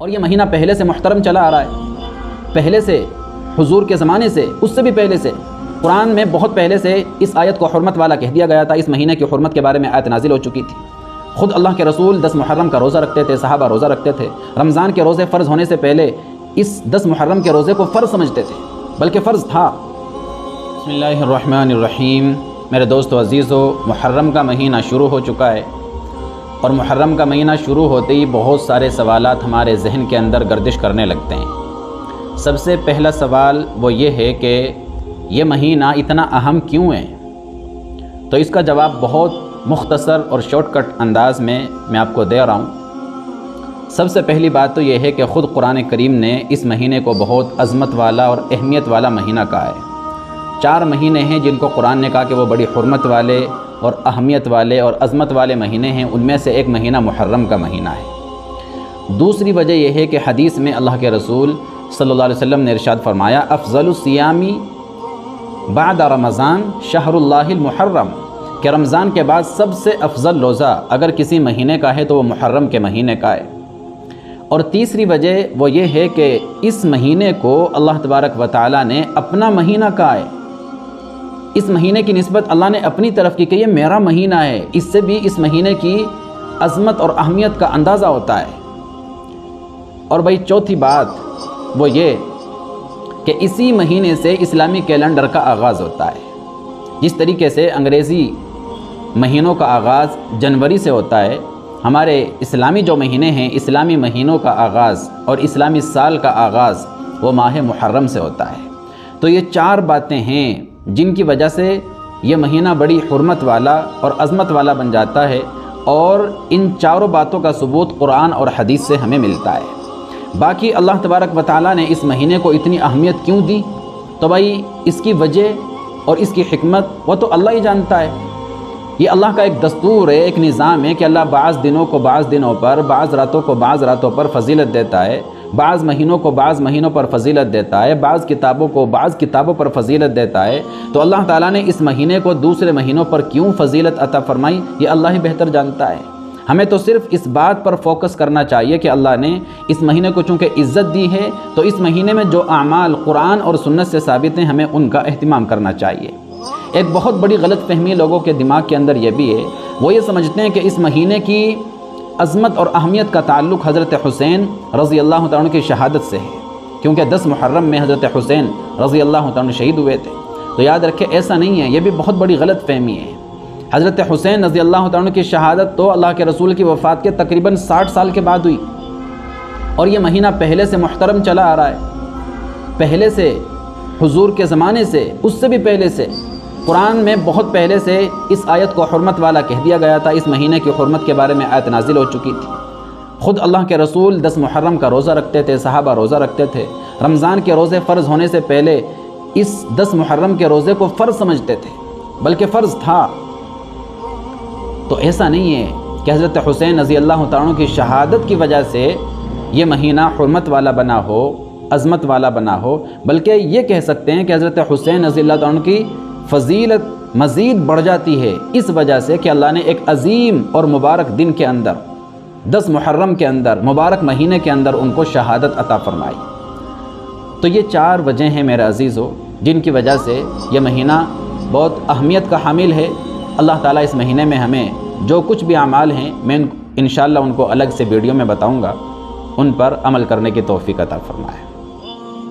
اور یہ مہینہ پہلے سے محترم چلا آ رہا ہے، پہلے سے، حضور کے زمانے سے، اس سے بھی پہلے سے قرآن میں بہت پہلے سے اس آیت کو حرمت والا کہہ دیا گیا تھا۔ اس مہینے کی حرمت کے بارے میں آیت نازل ہو چکی تھی۔ خود اللہ کے رسول 10 محرم کا روزہ رکھتے تھے، صحابہ روزہ رکھتے تھے۔ رمضان کے روزے فرض ہونے سے پہلے اس 10 محرم کے روزے کو فرض سمجھتے تھے، بلکہ فرض تھا۔ بسم اللہ الرحمن الرحیم۔ میرے دوستو عزیزو، محرم کا مہینہ شروع ہو چکا ہے، اور محرم کا مہینہ شروع ہوتے ہی بہت سارے سوالات ہمارے ذہن کے اندر گردش کرنے لگتے ہیں۔ سب سے پہلا سوال وہ یہ ہے کہ یہ مہینہ اتنا اہم کیوں ہے؟ تو اس کا جواب بہت مختصر اور شارٹ کٹ انداز میں آپ کو دے رہا ہوں۔ سب سے پہلی بات تو یہ ہے کہ خود قرآن کریم نے اس مہینے کو بہت عظمت والا اور اہمیت والا مہینہ کہا ہے۔ 4 مہینے ہیں جن کو قرآن نے کہا کہ وہ بڑی حرمت والے اور اہمیت والے اور عظمت والے مہینے ہیں، ان میں سے ایک مہینہ محرم کا مہینہ ہے۔ دوسری وجہ یہ ہے کہ حدیث میں اللہ کے رسول صلی اللہ علیہ وسلم نے ارشاد فرمایا، افضل الصیام بعد رمضان شہر اللہ المحرم، کہ رمضان کے بعد سب سے افضل روزہ اگر کسی مہینے کا ہے تو وہ محرم کے مہینے کا ہے۔ اور تیسری وجہ وہ یہ ہے کہ اس مہینے کو اللہ تبارک و تعالیٰ نے اپنا مہینہ کہا ہے۔ اس مہینے کی نسبت اللہ نے اپنی طرف کی کہ یہ میرا مہینہ ہے۔ اس سے بھی اس مہینے کی عظمت اور اہمیت کا اندازہ ہوتا ہے۔ اور بھائی چوتھی بات وہ یہ کہ اسی مہینے سے اسلامی کیلنڈر کا آغاز ہوتا ہے۔ جس طریقے سے انگریزی مہینوں کا آغاز جنوری سے ہوتا ہے، ہمارے اسلامی جو مہینے ہیں، اسلامی مہینوں کا آغاز اور اسلامی سال کا آغاز وہ ماہ محرم سے ہوتا ہے۔ تو یہ 4 باتیں ہیں جن کی وجہ سے یہ مہینہ بڑی حرمت والا اور عظمت والا بن جاتا ہے، اور ان 4 باتوں کا ثبوت قرآن اور حدیث سے ہمیں ملتا ہے۔ باقی اللہ تبارک و تعالیٰ نے اس مہینے کو اتنی اہمیت کیوں دی؟ تو بھائی اس کی وجہ اور اس کی حکمت وہ تو اللہ ہی جانتا ہے۔ یہ اللہ کا ایک دستور ہے، ایک نظام ہے کہ اللہ بعض دنوں کو بعض دنوں پر، بعض راتوں کو بعض راتوں پر فضیلت دیتا ہے، بعض مہینوں کو بعض مہینوں پر فضیلت دیتا ہے، بعض کتابوں کو بعض کتابوں پر فضیلت دیتا ہے۔ تو اللہ تعالیٰ نے اس مہینے کو دوسرے مہینوں پر کیوں فضیلت عطا فرمائی، یہ اللہ ہی بہتر جانتا ہے۔ ہمیں تو صرف اس بات پر فوکس کرنا چاہیے کہ اللہ نے اس مہینے کو چونکہ عزت دی ہے، تو اس مہینے میں جو اعمال قرآن اور سنت سے ثابت ہیں ہمیں ان کا اہتمام کرنا چاہیے۔ ایک بہت بڑی غلط فہمی لوگوں کے دماغ کے اندر یہ بھی ہے، وہ یہ سمجھتے ہیں کہ اس مہینے کی عظمت اور اہمیت کا تعلق حضرت حسین رضی اللہ تعالیٰ عنہ کی شہادت سے ہے، کیونکہ 10 محرم میں حضرت حسین رضی اللہ تعالیٰ عنہ شہید ہوئے تھے۔ تو یاد رکھیں ایسا نہیں ہے، یہ بھی بہت بڑی غلط فہمی ہے۔ حضرت حسین رضی اللہ تعالیٰ عنہ کی شہادت تو اللہ کے رسول کی وفات کے تقریباً 60 سال کے بعد ہوئی، اور یہ مہینہ پہلے سے محترم چلا آ رہا ہے، پہلے سے، حضور کے زمانے سے، اس سے بھی پہلے سے قرآن میں بہت پہلے سے اس آیت کو حرمت والا کہہ دیا گیا تھا۔ اس مہینے کی حرمت کے بارے میں آیت نازل ہو چکی تھی۔ خود اللہ کے رسول 10 محرم کا روزہ رکھتے تھے، صحابہ روزہ رکھتے تھے۔ رمضان کے روزے فرض ہونے سے پہلے اس 10 محرم کے روزے کو فرض سمجھتے تھے، بلکہ فرض تھا۔ تو ایسا نہیں ہے کہ حضرت حسین رضی اللہ تعالیٰ عنہ کی شہادت کی وجہ سے یہ مہینہ حرمت والا بنا ہو، عظمت والا بنا ہو، بلکہ یہ کہہ سکتے ہیں کہ حضرت حسین رضی اللہ تعالیٰ عنہ کی فضیلت مزید بڑھ جاتی ہے اس وجہ سے کہ اللہ نے ایک عظیم اور مبارک دن کے اندر، 10 محرم کے اندر، مبارک مہینے کے اندر ان کو شہادت عطا فرمائی۔ تو یہ 4 وجہ ہیں میرے عزیزو جن کی وجہ سے یہ مہینہ بہت اہمیت کا حامل ہے۔ اللہ تعالیٰ اس مہینے میں ہمیں جو کچھ بھی اعمال ہیں میں انشاءاللہ ان کو الگ سے ویڈیو میں بتاؤں گا، ان پر عمل کرنے کی توفیق عطا فرمائے۔